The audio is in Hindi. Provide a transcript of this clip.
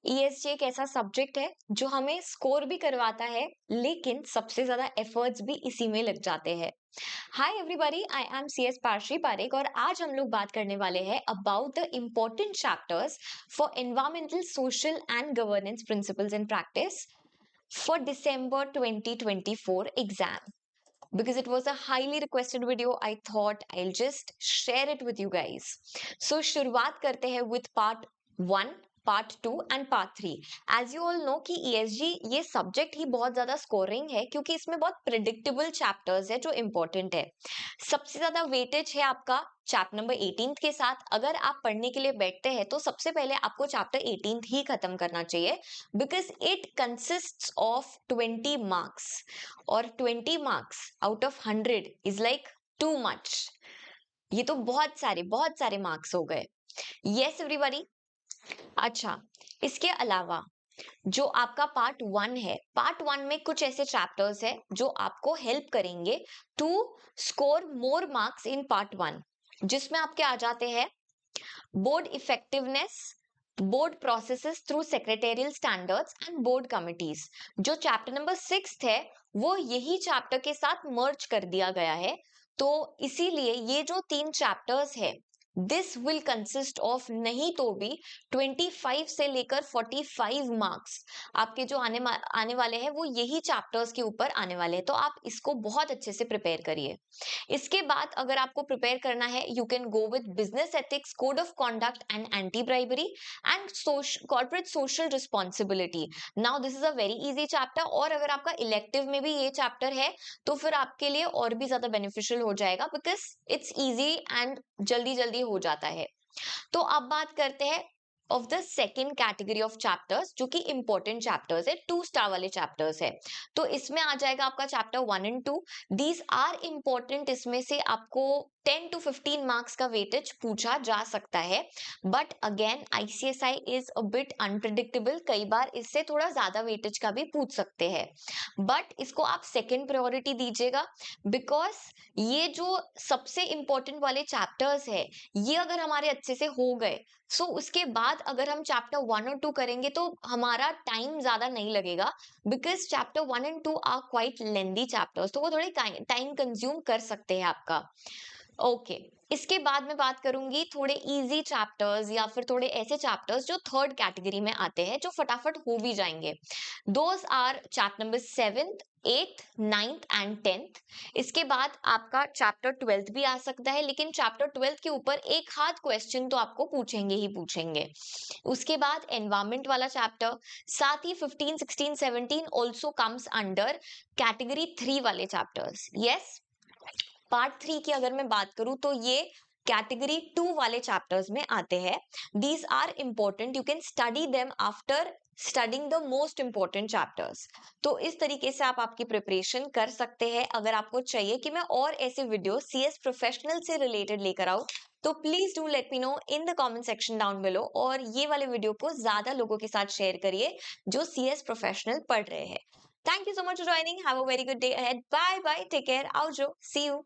ईएसजी एक ऐसा सब्जेक्ट है जो हमें स्कोर भी करवाता है, लेकिन सबसे ज्यादा एफर्ट्स भी इसी में लग जाते हैं। Hi everybody, I am CS Parsi Parekh और आज हम लोग बात करने वाले हैं about the important chapters for environmental, social and governance principles in practice for December 2024 exam. Because it was a highly requested video, I thought I'll just share it with you guys. So शुरुआत करते हैं with part 1, part 2 and part 3। As you all know कि ईएसजी ये सब्जेक्ट ही बहुत ज्यादा स्कोरिंग है क्योंकि इसमें बहुत प्रिडिक्टेबल चैप्टर्स है जो इंपॉर्टेंट है। सबसे ज्यादा वेटेज है आपका चैप्टर नंबर 18 के साथ। अगर आप पढ़ने के लिए बैठते हैं तो सबसे पहले आपको चैप्टर 18 ही खत्म करना चाहिए, because it consists of 20 marks और 20 marks out of 100 is like too much. ये तो बहुत सारे मार्क्स हो गए। Yes everybody. अच्छा, इसके अलावा जो आपका पार्ट 1 है, पार्ट 1 में कुछ ऐसे चैप्टर्स है जो आपको हेल्प करेंगे to score more marks in part 1, जिसमें आपके आ जाते हैं board effectiveness, board processes through secretarial standards and board committees. जो चैप्टर नंबर 6 है वो यही चैप्टर के साथ मर्ज कर दिया गया है, तो इसीलिए ये जो 3 चैप्टर्स है दिस विल कंसिस्ट ऑफ नहीं तो भी 25 से लेकर 45 मार्क्स आपके जो आने वाले हैं वो यही चैप्टर्स के ऊपर आने वाले हैं, तो आप इसको बहुत अच्छे से प्रिपेयर करिए। इसके बाद अगर आपको प्रिपेयर करना है, you can go with business ethics, code of conduct and anti bribery and corporate social responsibility. Now this is a very easy chapter, और अगर आपका इलेक्टिव में भी ये चैप्टर है तो फिर आपके लिए और भी ज्यादा बेनिफिशियल हो जाएगा, बिकॉज इट्स इजी एंड जल्दी जल्दी हो जाता है। तो अब बात करते हैं of the second category of chapters जो कि इंपॉर्टेंट चैप्टर्स है, 2 स्टार वाले चैप्टर्स है। तो इसमें आ जाएगा आपका chapter 1 and 2। These are important, इसमें से आपको 10 to 15 मार्क्स का वेटेज पूछा जा सकता है, but again ICSI is a bit unpredictable, कई बार इससे थोड़ा ज्यादा वेटेज का भी पूछ सकते हैं, बट इसको आप सेकेंड प्रायोरिटी दीजिएगा, बिकॉज ये जो सबसे इंपॉर्टेंट वाले चैप्टर्स है ये अगर हमारे अच्छे से हो गए, सो उसके बाद अगर हम चैप्टर 1 और 2 करेंगे तो हमारा टाइम ज्यादा नहीं लगेगा, because chapter 1 and 2 are quite lengthy chapters, तो वो थोड़े टाइम कंज्यूम कर सकते हैं आपका। ओके, इसके बाद मैं बात करूंगी थोड़े इजी चैप्टर्स या फिर थोड़े ऐसे चैप्टर्स जो थर्ड कैटेगरी में आते हैं, जो फटाफट हो भी जाएंगे। Those our chapter number 7th, 8th, 9th and 10th। इसके बाद आपका चैप्टर 12th भी आ सकता है, लेकिन चैप्टर 12th के ऊपर एक हाथ क्वेश्चन तो आपको पूछेंगे ही पूछेंगे। उसके बाद एनवायरमेंट वाला चैप्टर, साथ ही 15, 16, 17 ऑल्सो कम्स अंडर कैटेगरी 3 वाले चैप्टर्स। यस, पार्ट 3 की अगर मैं बात करूं तो ये कैटेगरी 2 वाले चैप्टर्स में आते हैं। These are important, you can study them after studying the most important chapters. तो इस तरीके से आप आपकी प्रिपरेशन कर सकते हैं। अगर आपको चाहिए कि मैं और ऐसे वीडियो सीएस प्रोफेशनल से रिलेटेड लेकर आऊं, तो please do let me know in the comment section down below, और ये वाले वीडियो को ज्यादा लोगों के साथ शेयर करिए जो सीएस प्रोफेशनल पढ़ रहे हैं। Thank you so much for joining. Have a very good day ahead. Bye bye. Take care. Aujo. See you.